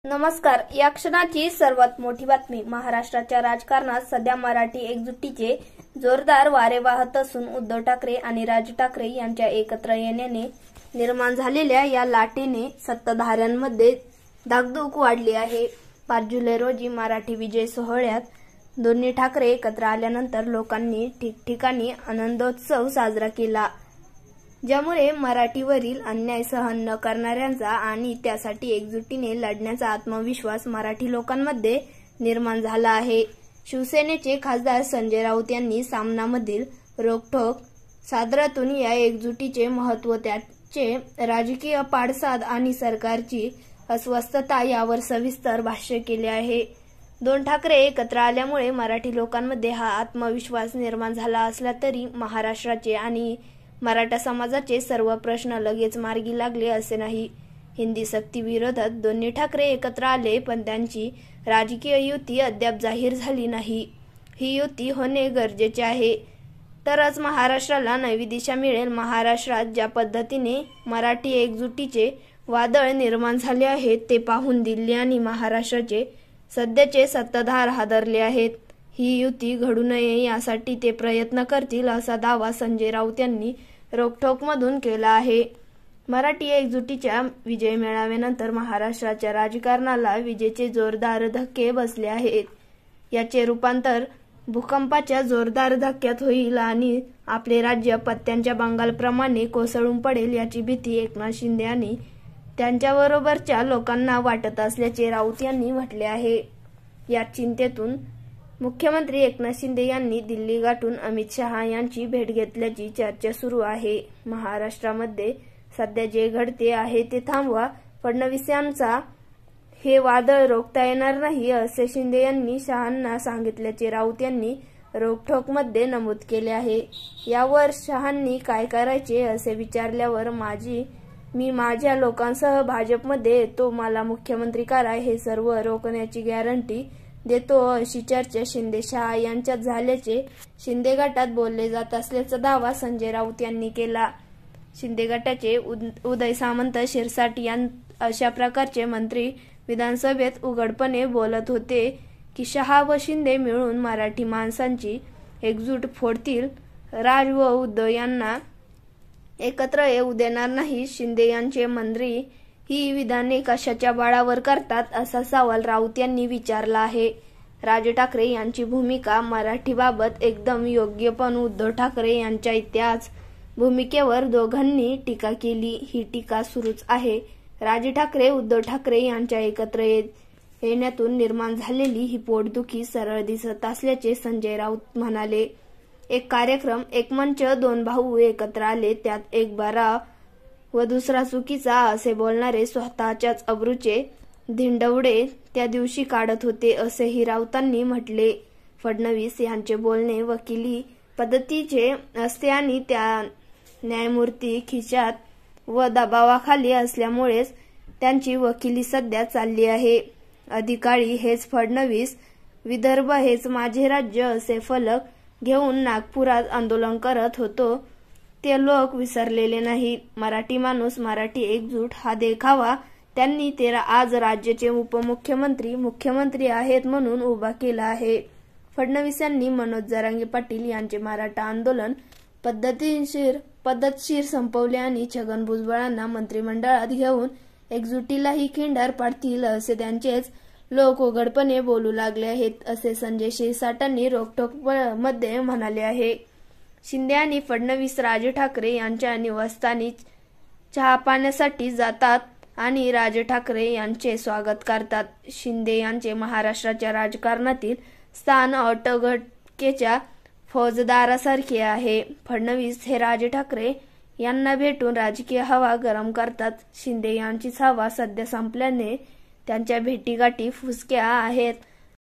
नमस्कार. या क्षणाची सर्वात मोठी बातमी. महाराष्ट्राच्या राजकारणात सध्या मराठी एकजुटीचे जोरदार वारे वाहत असून उद्धव ठाकरे आणि राज ठाकरे यांच्या एकत्र येण्याने निर्माण झालेल्या या लाटेने सत्ताधाऱ्यांमध्ये धाकधूक वाढली आहे. 5 जुलै रोजी मराठी विजय सोहळ्यात दोन्ही ठाकरे एकत्र आल्यानंतर लोकांनी ठिकठिकाणी आनंदोत्सव साजरा केला, ज्यामुळे मराठीवरील अन्याय सहन न करणाऱ्यांचा आणि त्यासाठी एकजुटीने लढण्याचा आत्मविश्वास मराठी लोकांमध्ये निर्माण झाला आहे. शिवसेनेचे खासदार संजय राऊत यांनी सामनामधील रोखठोक सादरातून या एकजुटीचे महत्त्व, त्याचे राजकीय पाडसाद आणि सरकारची अस्वस्थता यावर सविस्तर भाष्य केले आहे. 2 ठाकरे एकत्र आल्यामुळे मराठी लोकांमध्ये हा आत्मविश्वास निर्माण झाला असला तरी महाराष्ट्राचे आणि मराठा समाजाचे सर्व प्रश्न लगेच मार्गी लागले असे नाही. हिंदी सक्ती विरोधात दोन्ही ठाकरे एकत्र आले, पण त्यांची राजकीय युती अद्याप जाहीर झाली नाही. ही युती होणे गरजेचे आहे, तरच महाराष्ट्राला नवी दिशा मिळेल. महाराष्ट्रात ज्या पद्धतीने मराठी एकजुटीचे वादळ निर्माण झाले आहे ते पाहून दिल्ली आणि महाराष्ट्राचे सध्याचे सत्ताधार हादरले आहेत. ही युती घडू नये यासाठी ते प्रयत्न करतील असा दावा संजय राऊत यांनी रोखठोकमधून केला आहे. मराठी एकजुटीच्या विजय मेळाव्यानंतर महाराष्ट्राच्या राजकारणाला विजेचे जोरदार धक्के बसले आहेत. याचे रूपांतर भूकंपाच्या जोरदार धक्क्यात होईल आणि आपले राज्य पत्त्यांच्या बंगालप्रमाणे कोसळून पडेल याची भीती एकनाथ शिंदे आणि त्यांच्याबरोबरच्या लोकांना वाटत असल्याचे राऊत यांनी म्हटले आहे. या चिंतेतून मुख्यमंत्री एकनाथ शिंदे यांनी दिल्ली गाठून अमित शहा यांची भेट घेतल्याची चर्चा सुरू आहे. महाराष्ट्रामध्ये सध्या जे घडते आहे ते थांबवा, फडणवीस यांचा हे वादळ रोखता येणार नाही असे शिंदे यांनी शहांना सांगितल्याचे राऊत यांनी रोखठोकमध्ये नमूद केले आहे. यावर शहांनी काय करायचे असे विचारल्यावर मी माझ्या लोकांसह भाजपमध्ये येतो, मला मुख्यमंत्री करा, हे सर्व रोखण्याची गॅरंटी देतो अशी चर्चा शिंदे शहा यांच्यात झाल्याचे शिंदे गटात बोलले जात असल्याचा दावा संजय राऊत यांनी केला. शिंदे गटाचे उदय सामंत, शिरसाट अशा प्रकारचे मंत्री विधानसभेत उघडपणे बोलत होते की शहा व शिंदे मिळून मराठी माणसांची एकजूट फोडतील. राज व उद्धव यांना एकत्र येऊ देणार नाही. शिंदे यांचे मंत्री ही विधाने कशाच्या बळावर करतात असा सवाल राऊत यांनी विचारला आहे. राज ठाकरे यांची भूमिका मराठीबाबत एकदम योग्य, पण उद्धव ठाकरे यांच्या त्याच भूमिकेवर दोघांनी टीका केली. ही टीका सुरूच आहे. राज ठाकरे उद्धव ठाकरे यांच्या एकत्र येण्यातून निर्माण झालेली ही पोटदुखी सरळ दिसत असल्याचे संजय राऊत म्हणाले. एक कार्यक्रम, एक मंच, 2 भाऊ एकत्र आले, त्यात एक बरा व दुसरा चुकीचा असे बोलणारे स्वतःच्याच अब्रूचे धिंडवडे त्या दिवशी काढत होते असेही राऊतांनी म्हटले. फडणवीस यांचे बोलणे वकिली पद्धतीचे असते आणि त्या न्यायमूर्ती खिशात व दबावाखाली असल्यामुळेच त्यांची वकिली सध्या चालली आहे. अधिकारी हेच फडणवीस, विदर्भ हेच माझे राज्य असे फलक घेऊन नागपुरात आंदोलन करत होतो ते लोक विसरलेले नाहीत. मराठी माणूस, मराठी एकजूट हा देखावा त्यांनी आज राज्याचे उपमुख्यमंत्री, मुख्यमंत्री आहेत म्हणून उभा केला आहे. फडणवीस यांनी मनोज जरांगे पाटील यांचे मराठा आंदोलन पद्धतशीर संपवले आणि छगन भुजबळांना मंत्रिमंडळात घेऊन एकजुटीलाही खिंडार पाडतील असे त्यांचेच लोक उघडपणे बोलू लागले आहेत असे संजय शिरसाटांनी रोखठोकमध्ये म्हणाले आहे. शिंदे आणि फडणवीस राज ठाकरे यांच्या निवासस्थानी चहा पाण्यासाठी जातात आणि राज ठाकरे यांचे स्वागत करतात. शिंदे यांचे महाराष्ट्राच्या राजकारणातील स्थान अटगटकेच्या फौजदारासारखे आहे. फडणवीस हे राज ठाकरे यांना भेटून राजकीय हवा गरम करतात. शिंदे यांचीच हवा सध्या संपल्याने त्यांच्या भेटीगाठी फुसक्या आहेत.